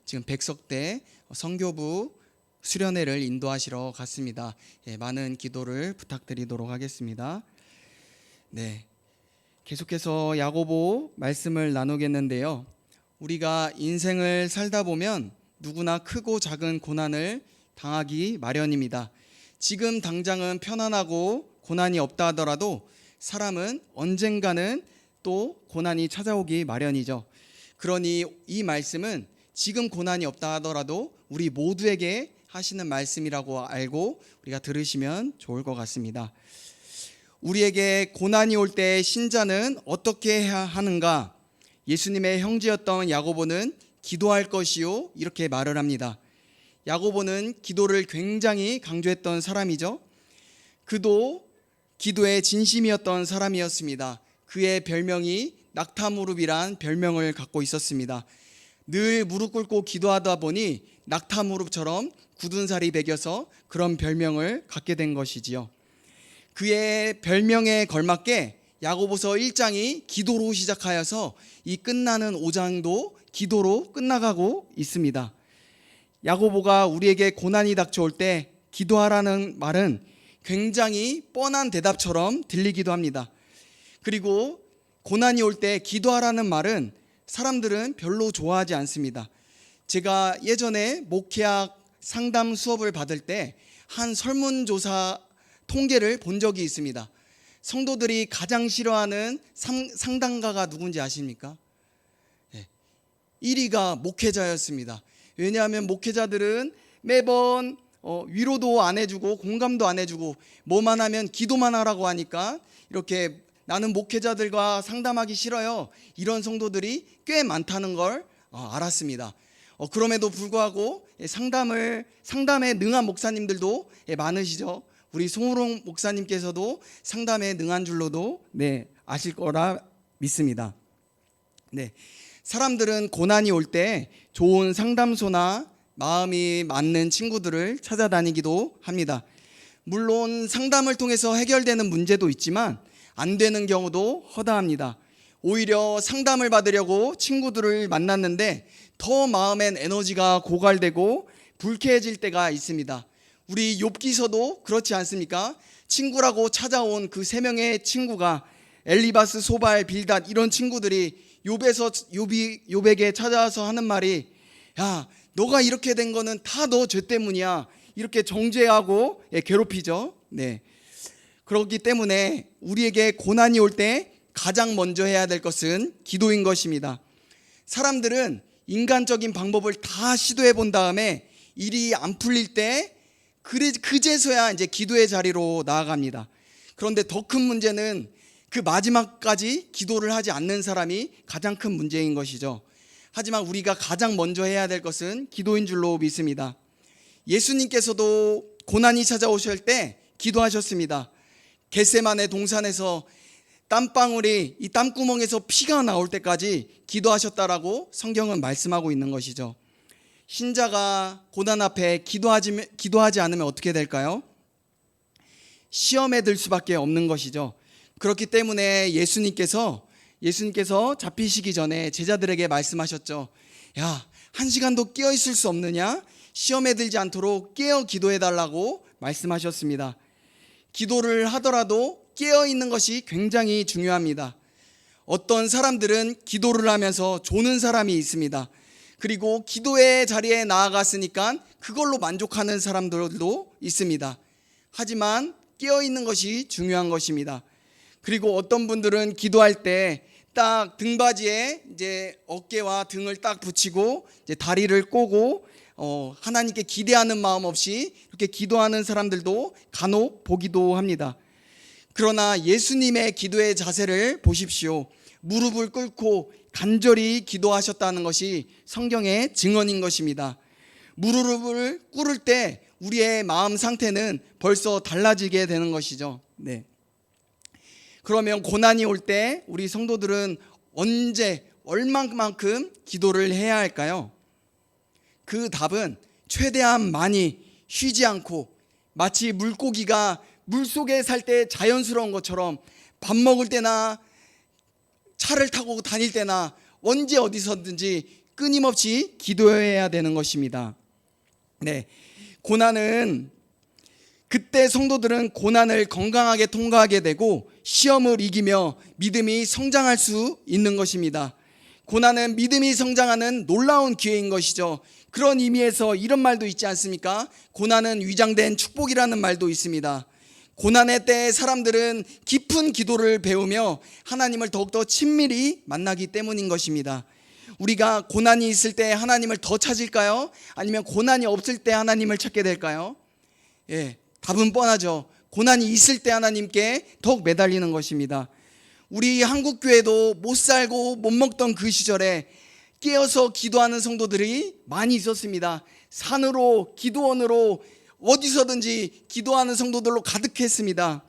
지금 백석대 선교부 수련회를 인도하시러 갔습니다. 많은 기도를 부탁드리도록 하겠습니다. 네, 계속해서 야고보 말씀을 나누겠는데요. 우리가 인생을 살다 보면 누구나 크고 작은 고난을 당하기 마련입니다. 지금 당장은 편안하고 고난이 없다 하더라도 사람은 언젠가는 또 고난이 찾아오기 마련이죠. 그러니 이 말씀은 지금 고난이 없다 하더라도 우리 모두에게 하시는 말씀이라고 알고 우리가 들으시면 좋을 것 같습니다. 우리에게 고난이 올 때 신자는 어떻게 해야 하는가? 예수님의 형제였던 야고보는 기도할 것이요 이렇게 말을 합니다. 야고보는 기도를 굉장히 강조했던 사람이죠. 그도 기도에 진심이었던 사람이었습니다. 그의 별명이 낙타무릎이란 별명을 갖고 있었습니다. 늘 무릎 꿇고 기도하다 보니 낙타무릎처럼 굳은 살이 배겨서 그런 별명을 갖게 된 것이지요. 그의 별명에 걸맞게 야고보서 1장이 기도로 시작하여서 이 끝나는 5장도 기도로 끝나가고 있습니다. 야고보가 우리에게 고난이 닥쳐올 때 기도하라는 말은 굉장히 뻔한 대답처럼 들리기도 합니다. 그리고 고난이 올 때 기도하라는 말은 사람들은 별로 좋아하지 않습니다. 제가 예전에 목회학 상담 수업을 받을 때 한 설문조사 통계를 본 적이 있습니다. 성도들이 가장 싫어하는 상담가가 누군지 아십니까? 1위가 목회자였습니다. 왜냐하면 목회자들은 매번 위로도 안 해주고 공감도 안 해주고 뭐만 하면 기도만 하라고 하니까 이렇게 나는 목회자들과 상담하기 싫어요, 이런 성도들이 꽤 많다는 걸 알았습니다. 그럼에도 불구하고 상담에 능한 목사님들도 많으시죠. 우리 송우롱 목사님께서도 상담에 능한 줄로도 아실 거라 믿습니다. 사람들은 고난이 올 때 좋은 상담소나 마음이 맞는 친구들을 찾아다니기도 합니다. 물론 상담을 통해서 해결되는 문제도 있지만 안 되는 경우도 허다합니다. 오히려 상담을 받으려고 친구들을 만났는데 더 마음엔 에너지가 고갈되고 불쾌해질 때가 있습니다. 우리 욥기서도 그렇지 않습니까? 친구라고 찾아온 그 3명의 친구가 엘리바스, 소발, 빌닷 이런 친구들이 욥에게 찾아와서 하는 말이, 야, 너가 이렇게 된 거는 다 너 죄 때문이야, 이렇게 정죄하고 괴롭히죠. 그렇기 때문에 우리에게 고난이 올 때 가장 먼저 해야 될 것은 기도인 것입니다. 사람들은 인간적인 방법을 다 시도해 본 다음에 일이 안 풀릴 때 그제서야 이제 기도의 자리로 나아갑니다. 그런데 더 큰 문제는 그 마지막까지 기도를 하지 않는 사람이 가장 큰 문제인 것이죠. 하지만 우리가 가장 먼저 해야 될 것은 기도인 줄로 믿습니다. 예수님께서도 고난이 찾아오실 때 기도하셨습니다. 겟세마네 동산에서 땀방울이 이 땀구멍에서 피가 나올 때까지 기도하셨다라고 성경은 말씀하고 있는 것이죠. 신자가 고난 앞에 기도하지 않으면 어떻게 될까요? 시험에 들 수밖에 없는 것이죠. 그렇기 때문에 예수님께서 잡히시기 전에 제자들에게 말씀하셨죠. 야, 1시간도 깨어 있을 수 없느냐? 시험에 들지 않도록 깨어 기도해 달라고 말씀하셨습니다. 기도를 하더라도 깨어 있는 것이 굉장히 중요합니다. 어떤 사람들은 기도를 하면서 조는 사람이 있습니다. 그리고 기도의 자리에 나아갔으니까 그걸로 만족하는 사람들도 있습니다. 하지만 깨어 있는 것이 중요한 것입니다. 그리고 어떤 분들은 기도할 때 딱 등받이에 이제 어깨와 등을 딱 붙이고 이제 다리를 꼬고 하나님께 기대하는 마음 없이 이렇게 기도하는 사람들도 간혹 보기도 합니다. 그러나 예수님의 기도의 자세를 보십시오. 무릎을 꿇고 간절히 기도하셨다는 것이 성경의 증언인 것입니다. 무릎을 꿇을 때 우리의 마음 상태는 벌써 달라지게 되는 것이죠. 그러면 고난이 올 때 우리 성도들은 언제 얼마만큼 기도를 해야 할까요? 그 답은 최대한 많이 쉬지 않고 마치 물고기가 물속에 살 때 자연스러운 것처럼 밥 먹을 때나 차를 타고 다닐 때나 언제 어디서든지 끊임없이 기도해야 되는 것입니다. 네, 고난은 그때 성도들은 고난을 건강하게 통과하게 되고 시험을 이기며 믿음이 성장할 수 있는 것입니다. 고난은 믿음이 성장하는 놀라운 기회인 것이죠. 그런 의미에서 이런 말도 있지 않습니까? 고난은 위장된 축복이라는 말도 있습니다. 고난의 때에 사람들은 깊은 기도를 배우며 하나님을 더욱더 친밀히 만나기 때문인 것입니다. 우리가 고난이 있을 때 하나님을 더 찾을까요? 아니면 고난이 없을 때 하나님을 찾게 될까요? 답은 뻔하죠. 고난이 있을 때 하나님께 더욱 매달리는 것입니다. 우리 한국교회도 못 살고 못 먹던 그 시절에 깨어서 기도하는 성도들이 많이 있었습니다. 산으로, 기도원으로, 어디서든지 기도하는 성도들로 가득했습니다.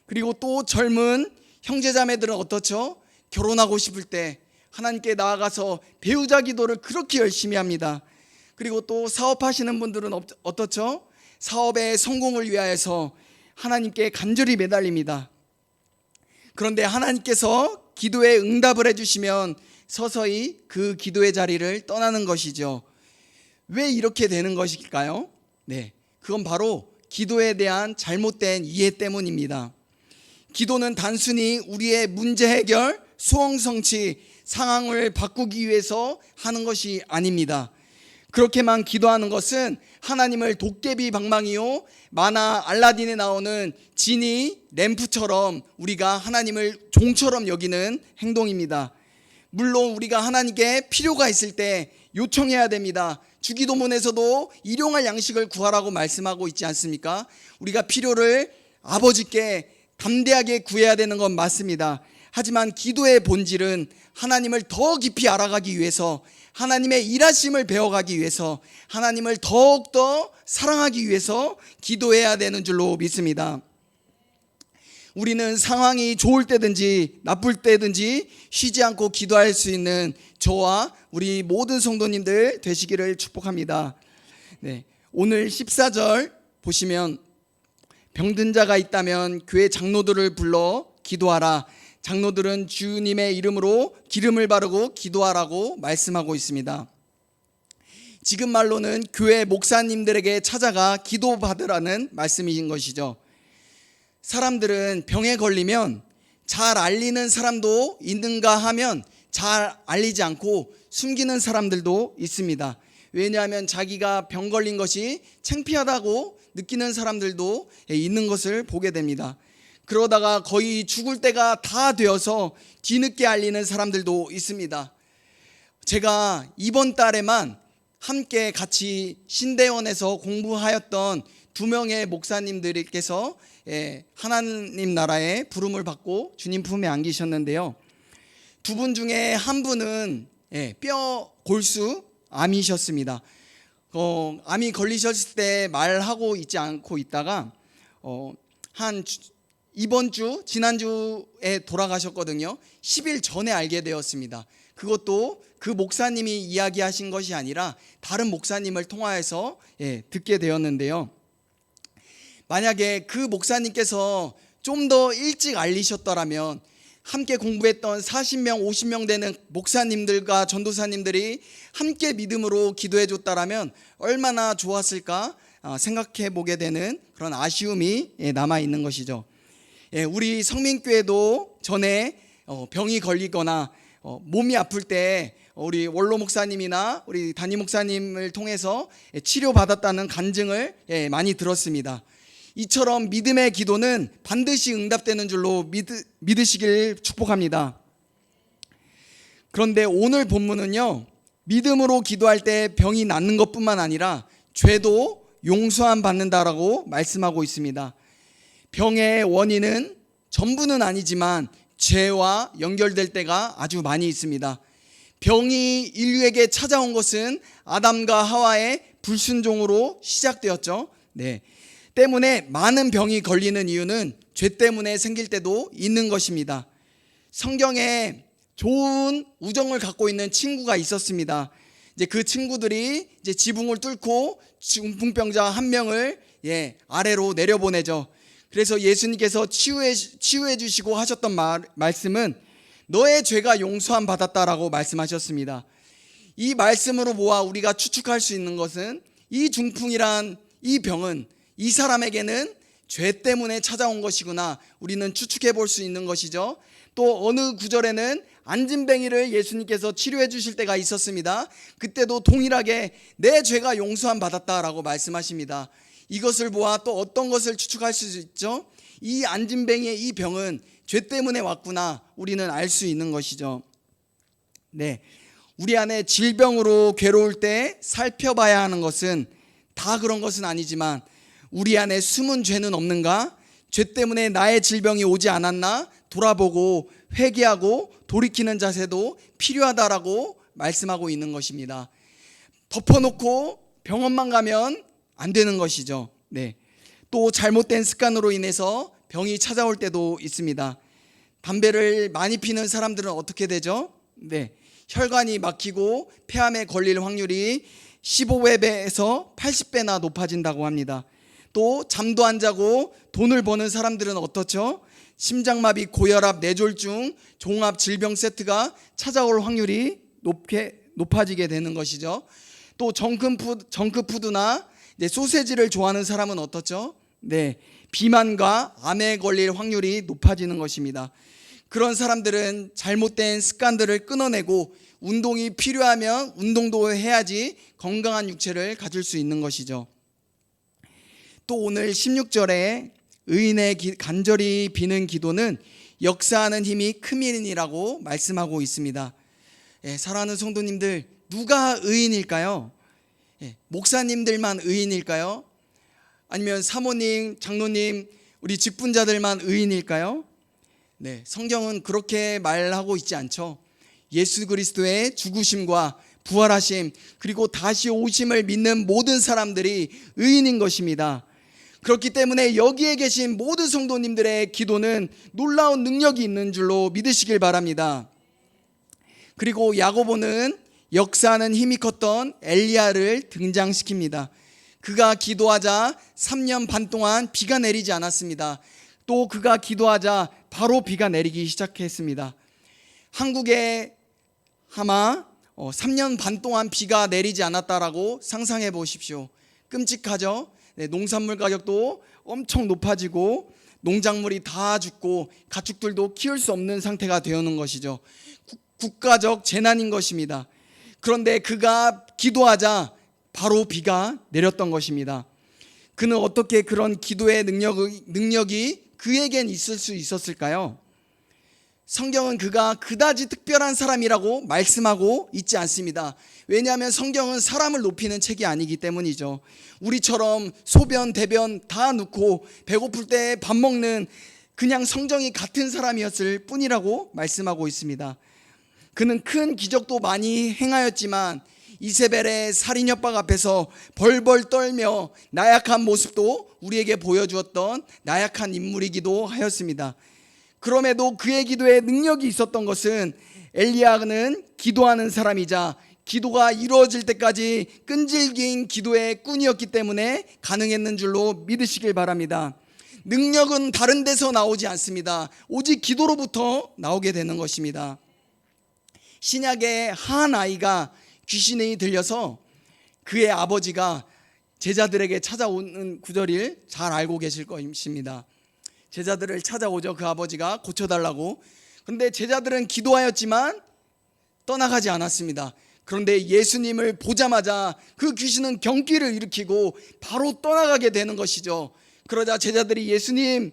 그리고 또 젊은 형제자매들은 어떻죠? 결혼하고 싶을 때 하나님께 나아가서 배우자 기도를 그렇게 열심히 합니다. 그리고 또 사업하시는 분들은 어떻죠? 사업의 성공을 위하여서 하나님께 간절히 매달립니다. 그런데 하나님께서 기도에 응답을 해주시면 서서히 그 기도의 자리를 떠나는 것이죠. 왜 이렇게 되는 것일까요? 그건 바로 기도에 대한 잘못된 이해 때문입니다. 기도는 단순히 우리의 문제 해결, 소원 성취, 상황을 바꾸기 위해서 하는 것이 아닙니다. 그렇게만 기도하는 것은 하나님을 도깨비 방망이요, 만화 알라딘에 나오는 지니 램프처럼 우리가 하나님을 종처럼 여기는 행동입니다. 물론 우리가 하나님께 필요가 있을 때 요청해야 됩니다. 주기도문에서도 일용할 양식을 구하라고 말씀하고 있지 않습니까? 우리가 필요를 아버지께 담대하게 구해야 되는 건 맞습니다. 하지만 기도의 본질은 하나님을 더 깊이 알아가기 위해서, 하나님의 일하심을 배워가기 위해서, 하나님을 더욱더 사랑하기 위해서 기도해야 되는 줄로 믿습니다. 우리는 상황이 좋을 때든지 나쁠 때든지 쉬지 않고 기도할 수 있는 저와 우리 모든 성도님들 되시기를 축복합니다. 오늘 14절 보시면 병든 자가 있다면 교회 장로들을 불러 기도하라. 장로들은 주님의 이름으로 기름을 바르고 기도하라고 말씀하고 있습니다. 지금 말로는 교회 목사님들에게 찾아가 기도받으라는 말씀인 것이죠. 사람들은 병에 걸리면 잘 알리는 사람도 있는가 하면 잘 알리지 않고 숨기는 사람들도 있습니다. 왜냐하면 자기가 병 걸린 것이 창피하다고 느끼는 사람들도 있는 것을 보게 됩니다. 그러다가 거의 죽을 때가 다 되어서 뒤늦게 알리는 사람들도 있습니다. 제가 이번 달에만 함께 같이 신대원에서 공부하였던 2명의 목사님들께서 하나님 나라에 부름을 받고 주님 품에 안기셨는데요. 2분 중에 한 분은 뼈 골수 암이셨습니다. 암이 걸리셨을 때 말하고 있지 않고 있다가 이번 주 지난주에 돌아가셨거든요. 10일 전에 알게 되었습니다. 그것도 그 목사님이 이야기하신 것이 아니라 다른 목사님을 통하여서 듣게 되었는데요. 만약에 그 목사님께서 좀 더 일찍 알리셨더라면 함께 공부했던 40명, 50명 되는 목사님들과 전도사님들이 함께 믿음으로 기도해 줬다라면 얼마나 좋았을까 생각해 보게 되는 그런 아쉬움이 남아 있는 것이죠. 우리 성민교회도 전에 병이 걸리거나 몸이 아플 때 우리 원로 목사님이나 우리 담임 목사님을 통해서 치료받았다는 간증을 많이 들었습니다. 이처럼 믿음의 기도는 반드시 응답되는 줄로 믿으시길 축복합니다. 그런데 오늘 본문은요, 믿음으로 기도할 때 병이 낫는 것뿐만 아니라 죄도 용서함 받는다라고 말씀하고 있습니다. 병의 원인은 전부는 아니지만 죄와 연결될 때가 아주 많이 있습니다. 병이 인류에게 찾아온 것은 아담과 하와의 불순종으로 시작되었죠. 때문에 많은 병이 걸리는 이유는 죄 때문에 생길 때도 있는 것입니다. 성경에 좋은 우정을 갖고 있는 친구가 있었습니다. 그 친구들이 지붕을 뚫고 중풍병자 한 명을 아래로 내려보내죠. 그래서 예수님께서 치유해 주시고 하셨던 말씀은 너의 죄가 용서함 받았다라고 말씀하셨습니다. 이 말씀으로 모아 우리가 추측할 수 있는 것은 이 중풍이란 이 병은 이 사람에게는 죄 때문에 찾아온 것이구나 우리는 추측해 볼 수 있는 것이죠. 또 어느 구절에는 안진뱅이를 예수님께서 치료해 주실 때가 있었습니다. 그때도 동일하게 내 죄가 용서함 받았다라고 말씀하십니다. 이것을 보아 또 어떤 것을 추측할 수 있죠? 이 안진뱅이의 이 병은 죄 때문에 왔구나 우리는 알 수 있는 것이죠. 네, 우리 안에 질병으로 괴로울 때 살펴봐야 하는 것은 다 그런 것은 아니지만 우리 안에 숨은 죄는 없는가? 죄 때문에 나의 질병이 오지 않았나? 돌아보고 회개하고 돌이키는 자세도 필요하다라고 말씀하고 있는 것입니다. 덮어놓고 병원만 가면 안 되는 것이죠. 네. 또 잘못된 습관으로 인해서 병이 찾아올 때도 있습니다. 담배를 많이 피는 사람들은 어떻게 되죠? 네. 혈관이 막히고 폐암에 걸릴 확률이 15배에서 80배나 높아진다고 합니다. 또 잠도 안 자고 돈을 버는 사람들은 어떻죠? 심장마비, 고혈압, 뇌졸중, 종합 질병 세트가 찾아올 확률이 높아지게 되는 것이죠. 또 정크푸드나 소세지를 좋아하는 사람은 어떻죠? 네, 비만과 암에 걸릴 확률이 높아지는 것입니다. 그런 사람들은 잘못된 습관들을 끊어내고 운동이 필요하면 운동도 해야지 건강한 육체를 가질 수 있는 것이죠. 또 오늘 16절에 의인의 간절히 비는 기도는 역사하는 힘이 큼이니라고 말씀하고 있습니다. 사랑하는 성도님들, 누가 의인일까요? 목사님들만 의인일까요? 아니면 사모님, 장로님, 우리 직분자들만 의인일까요? 네, 성경은 그렇게 말하고 있지 않죠. 예수 그리스도의 죽으심과 부활하심 그리고 다시 오심을 믿는 모든 사람들이 의인인 것입니다. 그렇기 때문에 여기에 계신 모든 성도님들의 기도는 놀라운 능력이 있는 줄로 믿으시길 바랍니다. 그리고 야고보는 역사하는 힘이 컸던 엘리야를 등장시킵니다. 그가 기도하자 3년 반 동안 비가 내리지 않았습니다. 또 그가 기도하자 바로 비가 내리기 시작했습니다. 한국에 아마 3년 반 동안 비가 내리지 않았다라고 상상해 보십시오. 끔찍하죠? 네, 농산물 가격도 엄청 높아지고 농작물이 다 죽고 가축들도 키울 수 없는 상태가 되어오는 것이죠. 국가적 재난인 것입니다. 그런데 그가 기도하자 바로 비가 내렸던 것입니다. 그는 어떻게 그런 기도의 능력이 그에겐 있을 수 있었을까요? 성경은 그가 그다지 특별한 사람이라고 말씀하고 있지 않습니다. 왜냐하면 성경은 사람을 높이는 책이 아니기 때문이죠. 우리처럼 소변, 대변 다 넣고 배고플 때 밥 먹는 그냥 성정이 같은 사람이었을 뿐이라고 말씀하고 있습니다. 그는 큰 기적도 많이 행하였지만 이세벨의 살인 협박 앞에서 벌벌 떨며 나약한 모습도 우리에게 보여주었던 나약한 인물이기도 하였습니다. 그럼에도 그의 기도에 능력이 있었던 것은 엘리야는 기도하는 사람이자 기도가 이루어질 때까지 끈질긴 기도의 꾼이었기 때문에 가능했는 줄로 믿으시길 바랍니다. 능력은 다른 데서 나오지 않습니다. 오직 기도로부터 나오게 되는 것입니다. 신약의 한 아이가 귀신이 들려서 그의 아버지가 제자들에게 찾아오는 구절을 잘 알고 계실 것입니다. 제자들을 찾아오죠. 그 아버지가 고쳐달라고. 그런데 제자들은 기도하였지만 떠나가지 않았습니다. 그런데 예수님을 보자마자 그 귀신은 경기를 일으키고 바로 떠나가게 되는 것이죠. 그러자 제자들이 예수님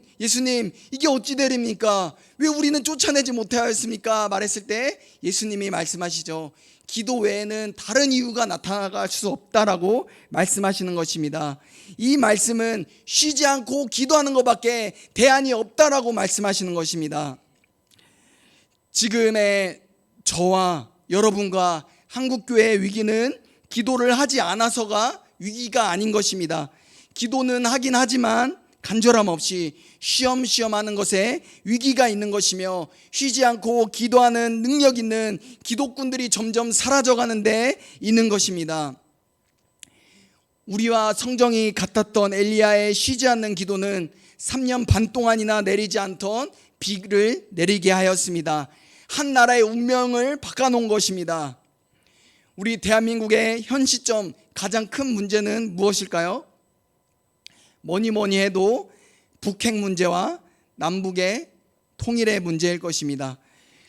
이게 어찌 되립니까? 왜 우리는 쫓아내지 못하였습니까? 말했을 때 예수님이 말씀하시죠. 기도 외에는 다른 이유가 나타날 수 없다라고 말씀하시는 것입니다. 이 말씀은 쉬지 않고 기도하는 것밖에 대안이 없다라고 말씀하시는 것입니다. 지금의 저와 여러분과 한국교회의 위기는 기도를 하지 않아서가 위기가 아닌 것입니다. 기도는 하긴 하지만 간절함 없이 쉬엄쉬엄 하는 것에 위기가 있는 것이며 쉬지 않고 기도하는 능력 있는 기도꾼들이 점점 사라져가는 데 있는 것입니다. 우리와 성정이 같았던 엘리야의 쉬지 않는 기도는 3년 반 동안이나 내리지 않던 비를 내리게 하였습니다. 한 나라의 운명을 바꿔놓은 것입니다. 우리 대한민국의 현 시점 가장 큰 문제는 무엇일까요? 뭐니 해도 북핵 문제와 남북의 통일의 문제일 것입니다.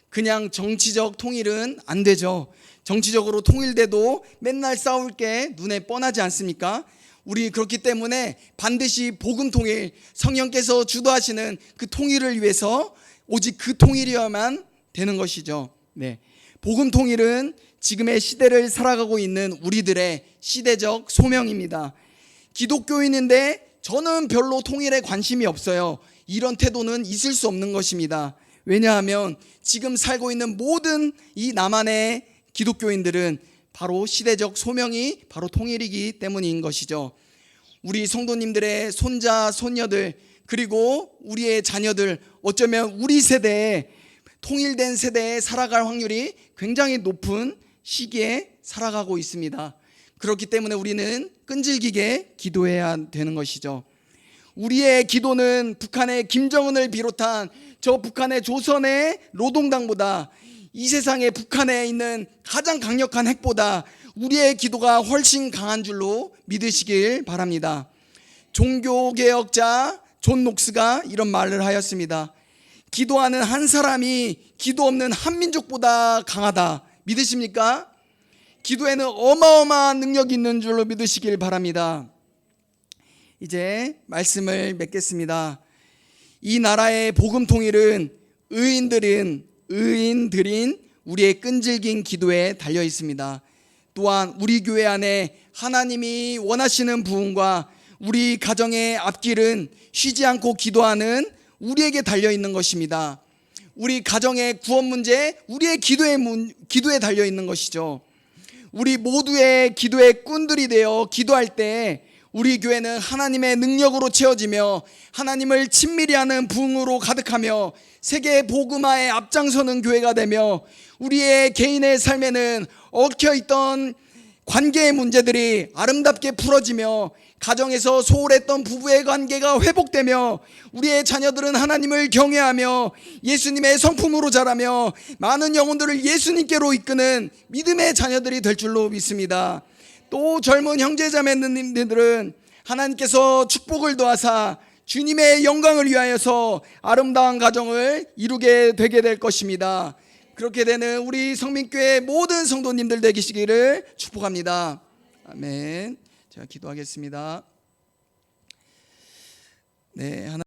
그냥 정치적 통일은 안 되죠. 정치적으로 통일돼도 맨날 싸울 게 눈에 뻔하지 않습니까? 우리 그렇기 때문에 반드시 복음 통일, 성령께서 주도하시는 그 통일을 위해서 오직 그 통일이어야만 되는 것이죠. 네. 복음 통일은 지금의 시대를 살아가고 있는 우리들의 시대적 소명입니다. 기독교인인데 저는 별로 통일에 관심이 없어요. 이런 태도는 있을 수 없는 것입니다. 왜냐하면 지금 살고 있는 모든 이 남한의 기독교인들은 바로 시대적 소명이 바로 통일이기 때문인 것이죠. 우리 성도님들의 손자, 손녀들, 그리고 우리의 자녀들, 어쩌면 우리 세대에 통일된 세대에 살아갈 확률이 굉장히 높은 시기에 살아가고 있습니다. 그렇기 때문에 우리는 끈질기게 기도해야 되는 것이죠. 우리의 기도는 북한의 김정은을 비롯한 저 북한의 조선의 노동당보다 이 세상에 북한에 있는 가장 강력한 핵보다 우리의 기도가 훨씬 강한 줄로 믿으시길 바랍니다. 종교개혁자 존 녹스가 이런 말을 하였습니다. 기도하는 한 사람이 기도 없는 한민족보다 강하다. 믿으십니까? 기도에는 어마어마한 능력이 있는 줄로 믿으시길 바랍니다. 이제 말씀을 맺겠습니다. 이 나라의 복음 통일은 의인들인 우리의 끈질긴 기도에 달려 있습니다. 또한 우리 교회 안에 하나님이 원하시는 부흥과 우리 가정의 앞길은 쉬지 않고 기도하는 우리에게 달려 있는 것입니다. 우리 가정의 구원 문제, 우리의 기도에 달려 있는 것이죠. 우리 모두의 기도의 꾼들이 되어 기도할 때 우리 교회는 하나님의 능력으로 채워지며 하나님을 친밀히 하는 부흥으로 가득하며 세계 복음화에 앞장서는 교회가 되며 우리의 개인의 삶에는 얽혀있던 관계의 문제들이 아름답게 풀어지며 가정에서 소홀했던 부부의 관계가 회복되며 우리의 자녀들은 하나님을 경외하며 예수님의 성품으로 자라며 많은 영혼들을 예수님께로 이끄는 믿음의 자녀들이 될 줄로 믿습니다. 또 젊은 형제자매님들은 하나님께서 축복을 더하사 주님의 영광을 위하여서 아름다운 가정을 이루게 되게 될 것입니다. 그렇게 되는 우리 성민교회 모든 성도님들 되시기를 축복합니다. 아멘. 제가 기도하겠습니다. 네,